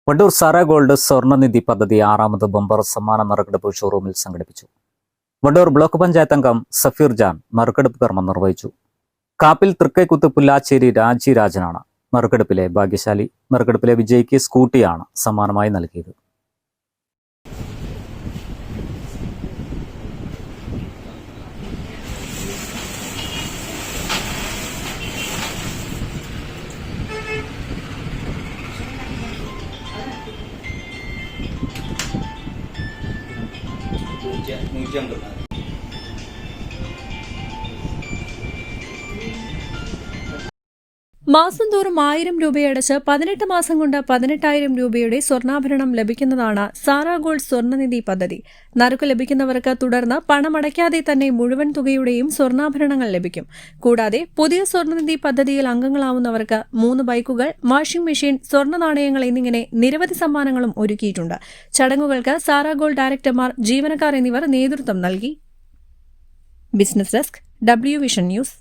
Wandoor Sara gold സ്വർണ്ണനിധി പദ്ധതി 6ാമത് bumper സമ്മാന നറുക്കെടുപ്പ് ഷോറൂമിൽ സംഘടിപ്പിച്ചു. വണ്ടൂർ ബ്ലോക്ക് പഞ്ചായത്ത് അംഗം സഫീർ ജാൻ നറുക്കെടുപ്പ് കർമ്മം നിർവഹിച്ചു. കാപ്പിൽ തൃക്കൈക്കുത്ത് പുല്ലാച്ചേരി രാജി രാജനാണ് നറുക്കെടുപ്പിലെ ഭാഗ്യശാലി. നറുക്കെടുപ്പിലെ വിജയിക്ക് സ്കൂട്ടിയാണ് സമ്മാനമായി നൽകിയത്. മാസം തോറും 1000 രൂപയടച്ച് 18 മാസം കൊണ്ട് 18,000 രൂപയുടെ സ്വർണ്ണാഭരണം ലഭിക്കുന്നതാണ് സാറ ഗോൾഡ് സ്വർണ്ണനിധി പദ്ധതി. നറുക്ക് ലഭിക്കുന്നവർക്ക് തുടർന്ന് പണമടയ്ക്കാതെ തന്നെ മുഴുവൻ തുകയുടെയും സ്വർണ്ണാഭരണങ്ങൾ ലഭിക്കും. കൂടാതെ പുതിയ സ്വർണ്ണനിധി പദ്ധതിയിൽ അംഗങ്ങളാവുന്നവർക്ക് 3 ബൈക്കുകൾ, വാഷിംഗ് മെഷീൻ, സ്വർണ്ണ നാണയങ്ങൾ എന്നിങ്ങനെ നിരവധി സമ്മാനങ്ങളും ഒരുക്കിയിട്ടുണ്ട്. ചടങ്ങുകൾക്ക് സാറ ഗോൾഡ് ഡയറക്ടർമാർ, ജീവനക്കാർ എന്നിവർ നേതൃത്വം നൽകി. Business desk, W vision news.